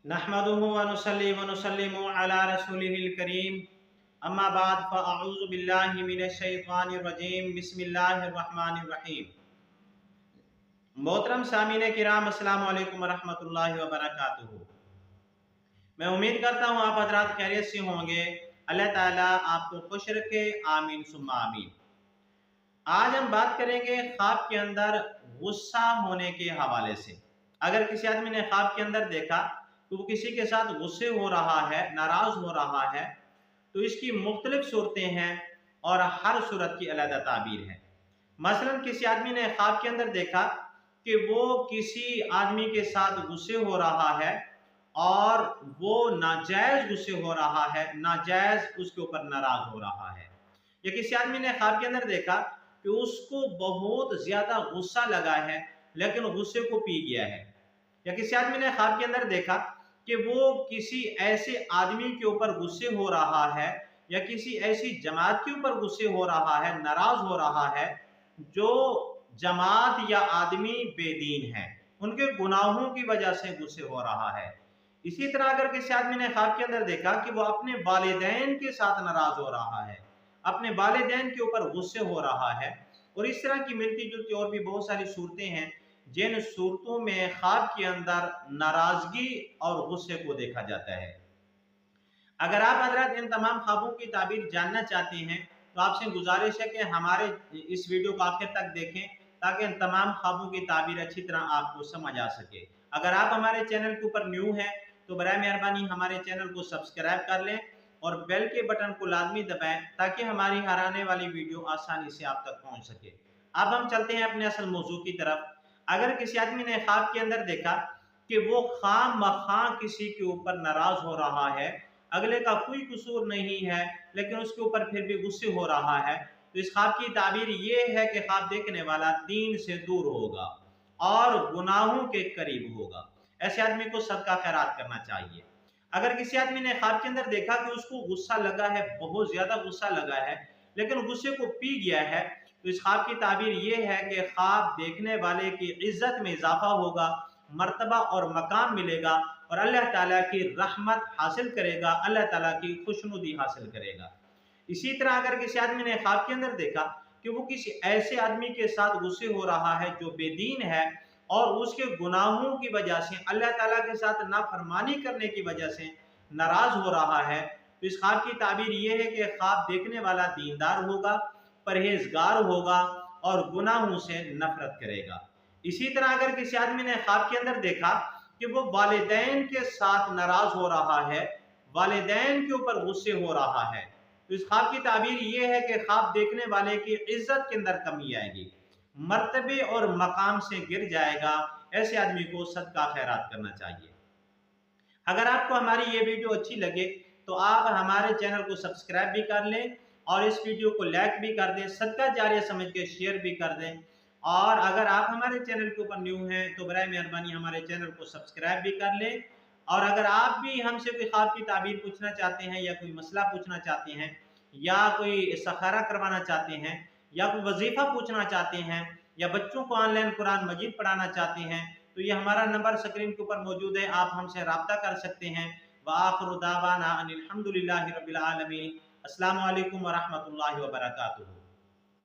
नहमदुहु व नुसल्ली व नुसल्लिमु अला रसूलिहिल करीम अम्मा बाद फ़अऊज़ु बिल्लाहि मिनश शैतानिर रजीम बिस्मिल्लाहिर रहमानिर रहीम। मोहतरम सामीन किराम अस्सलामु अलैकुम व रहमतुल्लाहि व बरकातुहू। मैं उम्मीद करता हूँ आप हज़रात खैरियत से होंगे। अल्लाह ताला आपको खुश रखे, आमीन सुम्मा आमीन। आज हम बात करेंगे ख्वाब के अंदर गुस्सा होने के हवाले से। अगर किसी आदमी ने ख्वाब के अंदर देखा तो वो किसी के साथ गुस्से हो रहा है, नाराज हो रहा है, तो इसकी मुख्तलिफ सूरतें हैं और हर सूरत की अलग ताबीर है। मसलन किसी आदमी ने ख्वाब के अंदर देखा कि वो किसी आदमी के साथ गुस्से हो रहा है और वो नाजायज गुस्से हो रहा है, नाजायज उसके ऊपर नाराज हो रहा है। या किसी आदमी ने ख्वाब के अंदर देखा कि उसको बहुत ज्यादा गुस्सा लगा है लेकिन गुस्से को पी गया है। या किसी आदमी ने ख्वाब के अंदर देखा कि वो किसी ऐसे आदमी के ऊपर गुस्से हो रहा है या किसी ऐसी जमात के ऊपर गुस्से हो रहा है, नाराज हो रहा है जो जमात या आदमी बेदीन है, उनके गुनाहों की वजह से गुस्से हो रहा है। इसी तरह अगर किसी आदमी ने ख्वाब के अंदर देखा कि वो अपने वालिदैन के साथ नाराज हो रहा है, अपने वालिदैन के ऊपर गुस्से हो रहा है, और इस तरह की मिलती जुलती और भी बहुत सारी सूरतें हैं जिन सूरतों में ख्वाब के अंदर नाराजगी और गुस्से को देखा जाता है। अगर आप हजरत इन तमाम ख्वाबों की ताबीर जानना चाहते हैं तो आपसे गुजारिश है कि हमारे इस वीडियो को आखिर तक देखें ताकि इन तमाम ख्वाबों की ताबीर अच्छी तरह आपको समझ आ सके। अगर आप हमारे चैनल के ऊपर न्यू हैं तो बराए मेहरबानी हमारे चैनल को सब्सक्राइब कर लें और बेल के बटन को लाजमी दबाएं ताकि हमारी हर आने वाली वीडियो आसानी से आप तक पहुंच सके। अब हम चलते हैं अपने असल मौजू की तरफ। अगर किसी आदमी ने ख्वाब के अंदर देखा कि वो खाम मखां किसी के ऊपर नाराज हो रहा है, अगले का कोई कसूर नहीं है लेकिन उसके ऊपर फिर भी गुस्से हो रहा है, तो इस ख्वाब की ताबीर ये है कि ख्वाब देखने वाला दीन से दूर होगा और गुनाहों के करीब होगा। ऐसे आदमी को सदका खैरात करना चाहिए। अगर किसी आदमी ने ख्वाब के अंदर देखा कि उसको गुस्सा लगा है, बहुत ज्यादा गुस्सा लगा है लेकिन गुस्से को पी गया है, तो इस ख्वाब की ताबीर ये है कि ख्वाब देखने वाले की इज्जत में इजाफा होगा, मर्तबा और मकाम मिलेगा और अल्लाह ताला की रहमत हासिल करेगा, अल्लाह ताला की खुशनुदी हासिल करेगा। इसी तरह अगर किसी आदमी ने ख्वाब के अंदर देखा कि वो किसी ऐसे आदमी के साथ गुस्से हो रहा है जो बेदीन है और उसके गुनाहों की वजह से, अल्लाह ताला के साथ नाफरमानी करने की वजह से नाराज हो रहा है, तो इस ख्वाब की ताबीर ये है कि ख्वाब देखने वाला दीनदार होगा, परहेजगार होगा और गुनाहों से नफरत करेगा। इसी तरह अगर किसी आदमी ने ख्वाब के अंदर देखा कि वो वालिदैन के साथ नाराज हो रहा है, वालिदैन के ऊपर गुस्से हो रहा है, तो इस ख्वाब की ताबीर ये है कि ख्वाब देखने वाले की इज्जत के अंदर कमी आएगी, मर्तबे और मकाम से गिर जाएगा। ऐसे आदमी को सदका खैरात करना चाहिए। अगर आपको हमारी ये वीडियो अच्छी लगे तो आप हमारे चैनल को सब्सक्राइब भी कर लें और इस वीडियो को लाइक भी कर दें, सदका जारिया समझ के शेयर भी कर दें। और अगर आप हमारे चैनल के ऊपर न्यू हैं तो बराए मेहरबानी हमारे चैनल को सब्सक्राइब भी कर लें। और अगर आप भी हमसे कोई ख्वाब की ताबीर पूछना चाहते हैं या कोई मसला पूछना चाहते हैं या कोई सखारा करवाना चाहते हैं या कोई वजीफा पूछना चाहते हैं या बच्चों को ऑनलाइन कुरान मजीद पढ़ाना चाहते हैं तो ये हमारा नंबर स्क्रीन के ऊपर मौजूद है, आप हमसे रब्ता कर सकते हैं। व आखिरु दावाना अनिल हम्दुलिल्लाहि रब्बिल आलमीन। अस्सलामु अलैकुम व रहमतुल्लाहि व बरकातुहू।